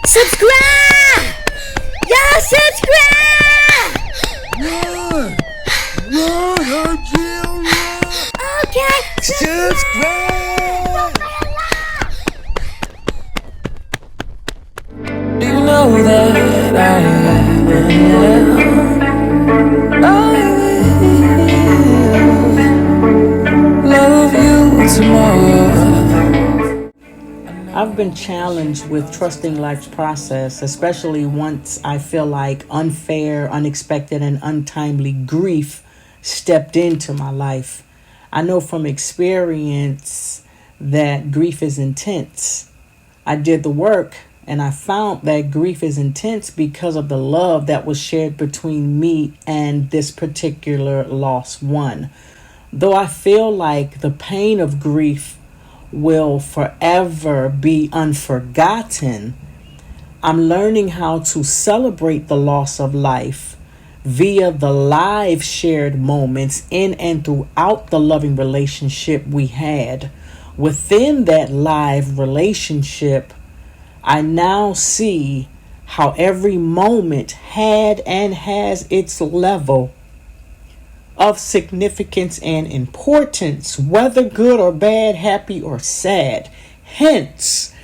Subscribe! Y'all subscribe! Run, Jill, run! Okay, Subscribe! Do you know that I will love you tomorrow? I've been challenged with trusting life's process, especially once I feel like unfair, unexpected, and untimely grief stepped into my life. I know from experience that grief is intense. I did the work and I found that grief is intense because of the love that was shared between me and this particular lost one. Though I feel like the pain of grief will forever be unforgotten, I'm learning how to celebrate the loss of life via the live shared moments in and throughout the loving relationship we had. Within that live relationship, I now see how every moment had and has its level of significance and importance, whether good or bad, happy or sad. Hence,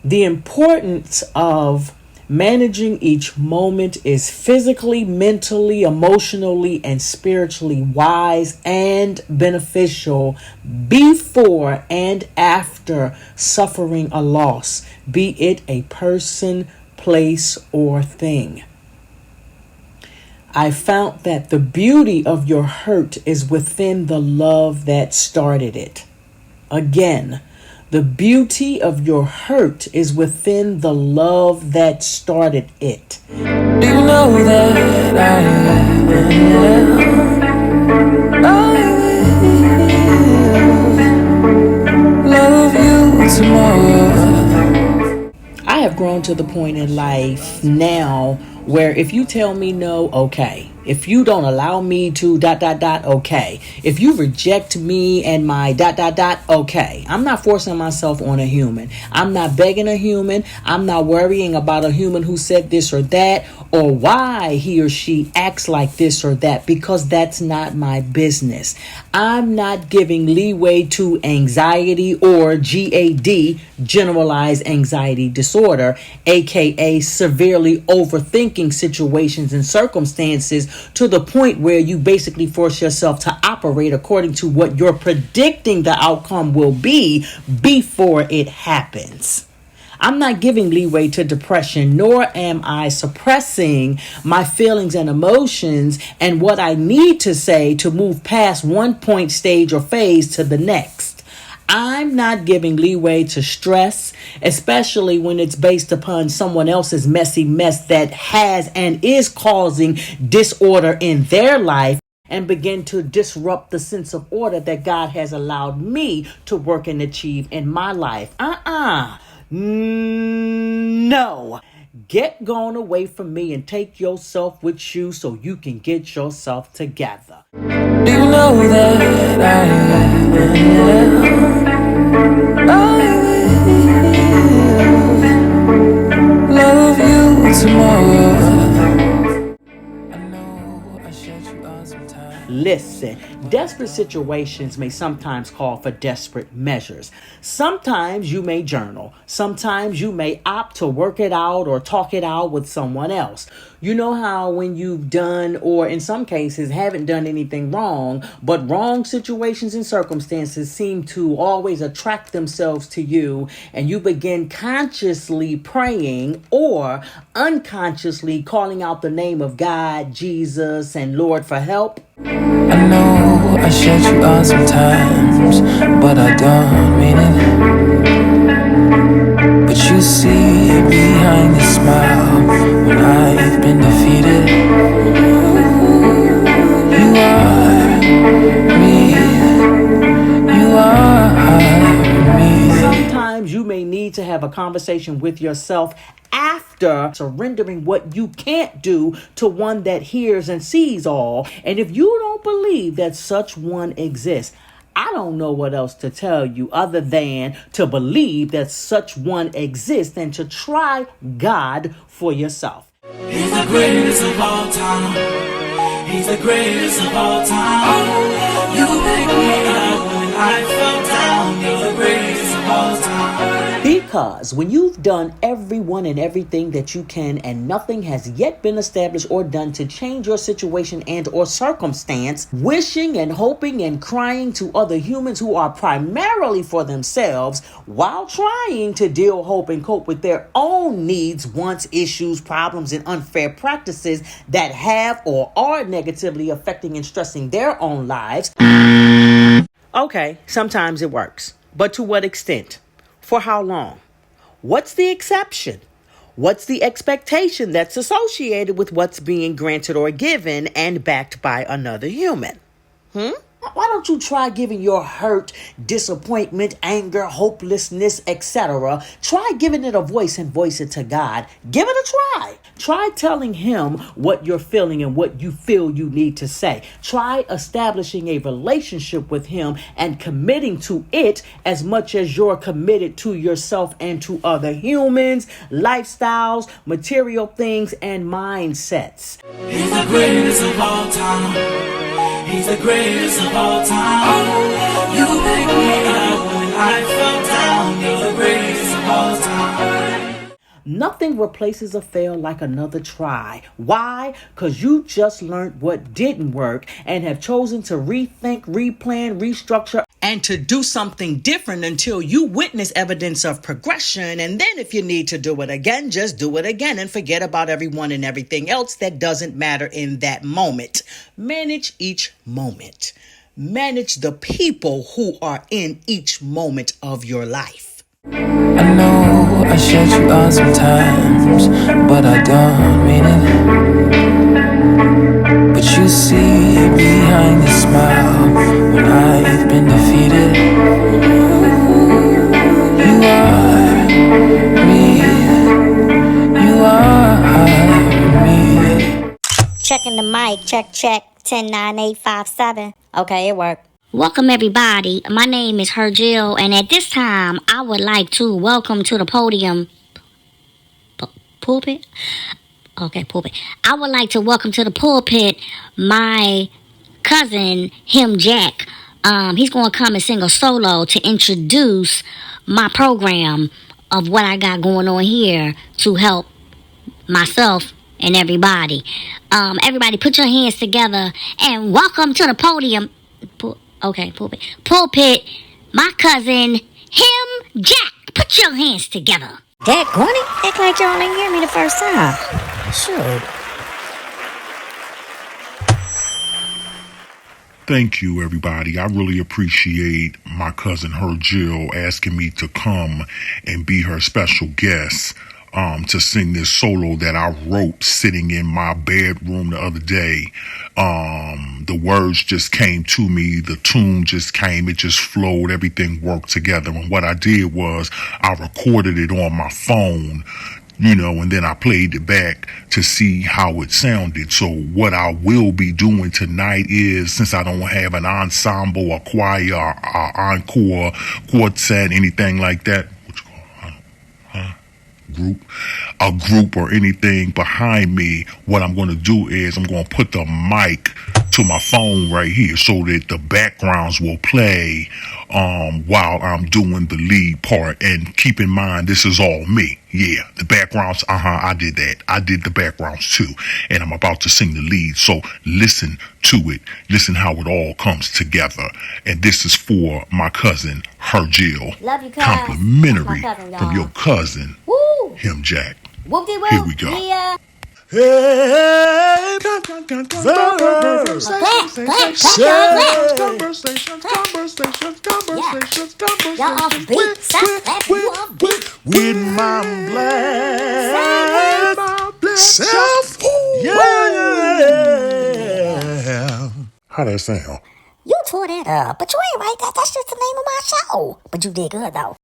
the importance of managing each moment is physically, mentally, emotionally, and spiritually wise and beneficial before and after suffering a loss, be it a person, place, or thing. I found that the beauty of your hurt is within the love that started it. Again, the beauty of your hurt is within the love that started it. Do you know that I will love you tomorrow? I have grown to the point in life now where if you tell me no, okay. If you don't allow me to ... okay. If you reject me and my ... okay. I'm not forcing myself on a human. I'm not begging a human. I'm not worrying about a human who said this or that or why he or she acts like this or that, because that's not my business. I'm not giving leeway to anxiety or GAD, generalized anxiety disorder, aka severely overthinking situations and circumstances to the point where you basically force yourself to operate according to what you're predicting the outcome will be before it happens. I'm not giving leeway to depression, nor am I suppressing my feelings and emotions and what I need to say to move past one point, stage, or phase to the next. I'm not giving leeway to stress, especially when it's based upon someone else's messy mess that has and is causing disorder in their life, and begin to disrupt the sense of order that God has allowed me to work and achieve in my life. No. Get gone away from me and take yourself with you so you can get yourself together. Do you know that I will love you tomorrow? I know I shut you out sometimes. Listen, desperate situations may sometimes call for desperate measures. Sometimes you may journal. Sometimes you may opt to work it out or talk it out with someone else. You know how when you've done, or in some cases haven't done anything wrong, but wrong situations and circumstances seem to always attract themselves to you, and you begin consciously praying or unconsciously calling out the name of God, Jesus, and Lord for help? I know I shut you out sometimes, but I don't mean it. But you see behind the smile when I've been defeated. You are me. You are me. Sometimes you may need to have a conversation with yourself after surrendering what you can't do to one that hears and sees all. And if you don't believe that such one exists, I don't know what else to tell you other than to believe that such one exists and to try God for yourself. He's the greatest of all time. He's the greatest of all time. Oh, you pick me up when I fell down. You're the greatest of all time. Because when you've done everyone and everything that you can and nothing has yet been established or done to change your situation and or circumstance, wishing and hoping and crying to other humans who are primarily for themselves while trying to deal, hope, and cope with their own needs, wants, issues, problems, and unfair practices that have or are negatively affecting and stressing their own lives. Okay, sometimes it works. But to what extent? For how long? What's the exception? What's the expectation that's associated with what's being granted or given and backed by another human? Why don't you try giving your hurt, disappointment, anger, hopelessness, etc. Try giving it a voice and voice it to God. Give it a try. Try telling him what you're feeling and what you feel you need to say. Try establishing a relationship with him and committing to it as much as you're committed to yourself and to other humans, lifestyles, material things, and mindsets. He's the greatest of all time. He's the greatest of all time. Oh, you pick me up when I fell down. You're the greatest of all time. Nothing replaces a fail like another try. Why? Because you just learned what didn't work and have chosen to rethink, replan, restructure, and to do something different until you witness evidence of progression. And then if you need to do it again, just do it again and forget about everyone and everything else that doesn't matter in that moment. Manage each moment. Manage the people who are in each moment of your life. I know I shut you out sometimes, but I don't mean it. But you see behind the smile when I've been defeated. You are me. You are me. Checking the mic. Check. 10-9-8-5-7. Okay, it worked. Welcome, everybody. My name is Jill, and at this time, I would like to welcome to the podium. Pulpit? Okay, pulpit. I would like to welcome to the pulpit my cousin, him Jack. He's going to come and sing a solo to introduce my program of what I got going on here to help myself and everybody. Everybody put your hands together and welcome to the podium. Okay, pulpit, my cousin, him Jack. Put your hands together. Dad, Granny, act like y'all didn't hear me the first time. Shoot. Thank you, everybody. I really appreciate my cousin, Jill, asking me to come and be her special guest to sing this solo that I wrote sitting in my bedroom the other day. The words just came to me. The tune just came. It just flowed. Everything worked together. And what I did was I recorded it on my phone, and then I played it back to see how it sounded. So what I will be doing tonight is, since I don't have an ensemble, a choir, a encore, quartet, anything like that, a group or anything behind me, what I'm going to do is I'm going to put the mic to my phone right here so that the backgrounds will play while I'm doing the lead part. And keep in mind, this is all me. Yeah, the backgrounds, I did that. I did the backgrounds too. And I'm about to sing the lead. So listen to it. Listen how it all comes together. And this is for my cousin, Jill. Love you, cuz. Complimentary cousin, from your cousin, Woo! him Jack. Whoop-de-whoop. Here we go. Yeah. Hey, Conversations. Y'all off beat. Stop clapping. You off beat. with my black self. Yeah. How that sound? You tore that up, but you ain't right. That's just the name of my show. But you did good, though.